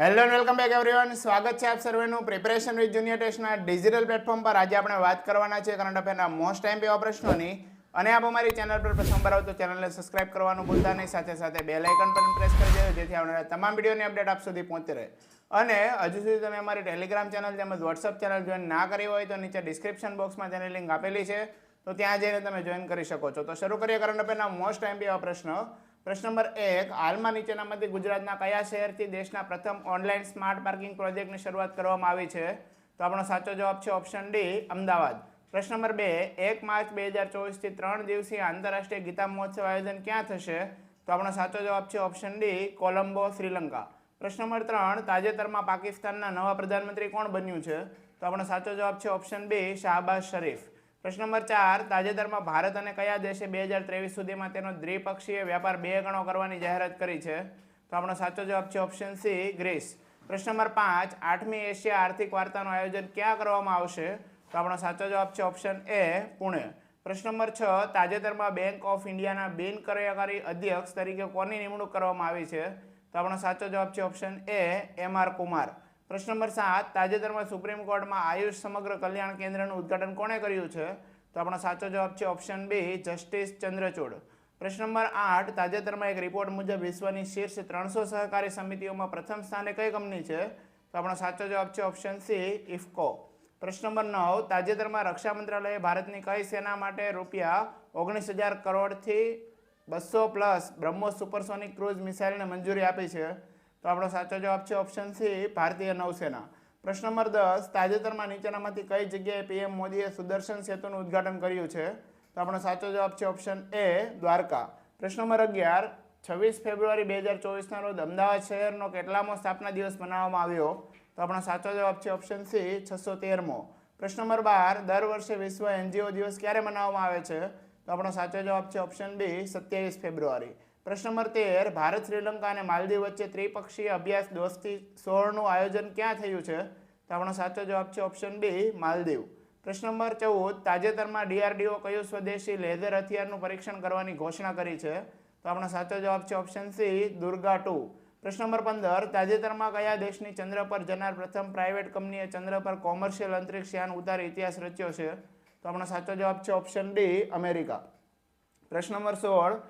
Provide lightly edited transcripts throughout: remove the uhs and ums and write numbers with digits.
Hello and welcome back everyone. સ્વાગત છે આપ સર્વેનું પ્રિપેરેશન વિથ જુનિયર ટેસ્ટના ડિજિટલ પ્લેટફોર્મ પર. આજે આપણે વાત કરવાના છે કરંટ અફેરના મોસ્ટ ટાઈમ એવા પ્રશ્નોની. અને આપ અમારી ચેનલ પર પ્રથમવાર આવો તો ચેનલને સબસ્ક્રાઇબ કરવાનું ભૂલતા નહીં. સાથે સાથે બેલ આઇકન પર પ્રેસ કરી દેજો જેથી આવનારા તમામ વિડીયોની અપડેટ આપ સુધી પહોંચતી રહે. અને હજુ સુધી તમે અમારી ટેલિગ્રામ ચેનલ તેમજ વોટ્સઅપ ચેનલ જોઈન ના કરી હોય તો નીચે ડિસ્ક્રિપ્શન બોક્સમાં તેની લિંક આપેલી છે, તો ત્યાં જઈને તમે જોઈન કરી શકો છો. તો શરૂ કરીએ કરંટ અફેરના મોસ્ટ ટાઈમ એવા પ્રશ્ન. પ્રશ્ન નંબર 1. હાલમાં નીચેનામાંથી ગુજરાતના કયા શહેરથી દેશના પ્રથમ ઓનલાઈન સ્માર્ટ પાર્કિંગ પ્રોજેક્ટની શરૂઆત કરવામાં આવી છે? તો આપણો સાચો જવાબ છે ઓપ્શન ડી, અમદાવાદ. પ્રશ્ન નંબર 2. 1 માર્ચ 2024 થી 3 દિવસીય આંતરરાષ્ટ્રીય ગીતા મહોત્સવ આયોજન ક્યાં થશે? તો આપણો સાચો જવાબ છે ઓપ્શન ડી, કોલંબો, શ્રીલંકા. પ્રશ્ન નંબર 3. તાજેતરમાં પાકિસ્તાનના નવા પ્રધાનમંત્રી કોણ બન્યું છે? તો આપણો સાચો જવાબ છે ઓપ્શન બી, શાહબાઝ શરીફ. પ્રશ્ન નંબર 4. તાજેતરમાં ભારત અને કયા દેશે 2023 સુધીમાં તેનો દ્વિપક્ષીય વ્યાપાર 2 ગણો કરવાની જાહેરાત કરી છે? તો આપણો સાચો જવાબ છે ઓપ્શન સી, ગ્રીસ. પ્રશ્ન નંબર 5. 8મી એશિયા આર્થિક વાર્તાનું આયોજન ક્યાં કરવામાં આવશે? તો આપણો સાચો જવાબ છે ઓપ્શન એ, પુણે. પ્રશ્ન નંબર 6. તાજેતરમાં બેંક ઓફ ઇન્ડિયાના બિનકાર્યકારી અધ્યક્ષ તરીકે કોની નિમણૂક કરવામાં આવી છે? તો આપણો સાચો જવાબ છે ઓપ્શન એ, એમ.આર. કુમાર. પ્રશ્ન નંબર 7. તાજેતરમાં સુપ્રીમ કોર્ટમાં આયુષ સમગ્ર કલ્યાણ કેન્દ્રનું ઉદ્ઘાટન કોણે કર્યું છે? તો આપણો સાચો જવાબ છે ઓપ્શન બી, જસ્ટિસ ચંદ્રચૂડ. પ્રશ્ન નંબર 8. તાજેતરમાં એક રિપોર્ટ મુજબ વિશ્વની શીર્ષ 300 સહકારી સમિતિઓમાં પ્રથમ સ્થાને કઈ કંપની છે? તો આપણો સાચો જવાબ છે ઓપ્શન સી, ઇફકો. પ્રશ્ન નંબર 9. તાજેતરમાં રક્ષા મંત્રાલયે ભારતની કઈ સેના માટે ₹19,000 કરોડથી 200+ બ્રહ્મોસ સુપરસોનિક ક્રૂઝ મિસાઇલને મંજૂરી આપી છે? તો આપણો સાચો જવાબ છે ઓપ્શન સી, ભારતીય નૌસેના. પ્રશ્ન નંબર 10. તાજેતરમાં નીચેનામાંથી કઈ જગ્યાએ પીએમ મોદીએ સુદર્શન સેતુનું ઉદ્ઘાટન કર્યું છે? તો આપણો સાચો જવાબ છે ઓપ્શન એ, દ્વારકા. પ્રશ્ન નંબર 11. 26 ફેબ્રુઆરી 2024ના રોજ અમદાવાદ શહેરનો કેટલામો સ્થાપના દિવસ મનાવવામાં આવ્યો? તો આપણો સાચો જવાબ છે ઓપ્શન સી, 613મો. પ્રશ્ન નંબર 12. દર વર્ષે વિશ્વ એનજીઓ દિવસ ક્યારે મનાવવામાં આવે છે? તો આપણો સાચો જવાબ છે ઓપ્શન બી, 27 ફેબ્રુઆરી. પ્રશ્ન નંબર 13. ભારત, શ્રીલંકા અને માલદીવ વચ્ચે ત્રિપક્ષીય અભ્યાસ દોસ્તી 16નું આયોજન ક્યાં થયું છે? તો આપણો સાચો જવાબ છે ઓપ્શન બી, માલદીવ. પ્રશ્ન નંબર 14. તાજેતરમાં ડીઆરડીઓ કયું સ્વદેશી લેઝર હથિયારનું પરીક્ષણ કરવાની ઘોષણા કરી છે? તો આપણો સાચો જવાબ છે ઓપ્શન સી, દુર્ગા 2. પ્રશ્ન નંબર 15. તાજેતરમાં કયા દેશની ચંદ્ર પર જનાર પ્રથમ પ્રાઇવેટ કંપનીએ ચંદ્ર પર કોમર્શિયલ અંતરિક્ષ યાન ઉતારી ઇતિહાસ રચ્યો છે? તો આપણો સાચો જવાબ છે ઓપ્શન ડી, અમેરિકા. પ્રશ્ન નંબર 16.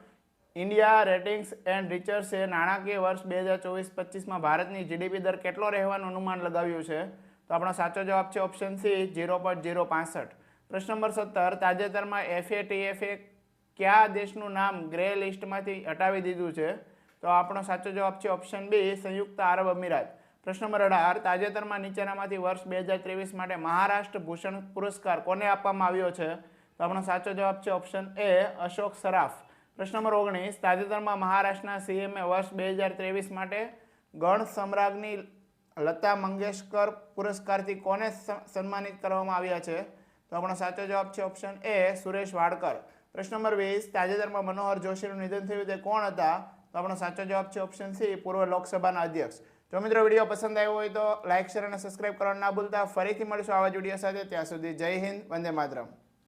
ઇન્ડિયા રેટિંગ્સ એન્ડ રિસર્ચે નાણાકીય વર્ષ 2024-25માં ભારતની જીડીપી દર કેટલો રહેવાનું અનુમાન લગાવ્યું છે? તો આપણો સાચો જવાબ છે ઓપ્શન સી, 0.065. પ્રશ્ન નંબર 17. તાજેતરમાં એફએટીએફે કયા દેશનું નામ ગ્રે લિસ્ટમાંથી હટાવી દીધું છે? તો આપણો સાચો જવાબ છે ઓપ્શન બી, સંયુક્ત આરબ અમીરાત. પ્રશ્ન નંબર 18. તાજેતરમાં નીચેનામાંથી વર્ષ 2023 માટે મહારાષ્ટ્ર ભૂષણ પુરસ્કાર કોને આપવામાં આવ્યો છે? તો આપણો સાચો જવાબ છે ઓપ્શન એ, અશોક સરાફ. પ્રશ્ન નંબર 19. તાજેતરમાં મહારાષ્ટ્રના સીએમએ વર્ષ 2023 માટે ગણ સમ્રાજ્ઞી લતા મંગેશકર પુરસ્કારથી કોને સન્માનિત કરવામાં આવ્યા છે? તો આપણો સાચો જવાબ છે ઓપ્શન એ, સુરેશ વાડકર. પ્રશ્ન નંબર 20. તાજેતરમાં મનોહર જોશીનું નિધન થયું તે કોણ હતા? તો આપણો સાચો જવાબ છે ઓપ્શન સી, પૂર્વ લોકસભાના અધ્યક્ષ. જો મિત્રો વિડીયો પસંદ આવ્યો હોય તો લાઇક, શેર અને સબસ્ક્રાઇબ કરવાનું ના ભૂલતા. ફરીથી મળીશું આવા જ વિડીયો સાથે. ત્યાં સુધી જય હિન્દ, વંદે માતરમ.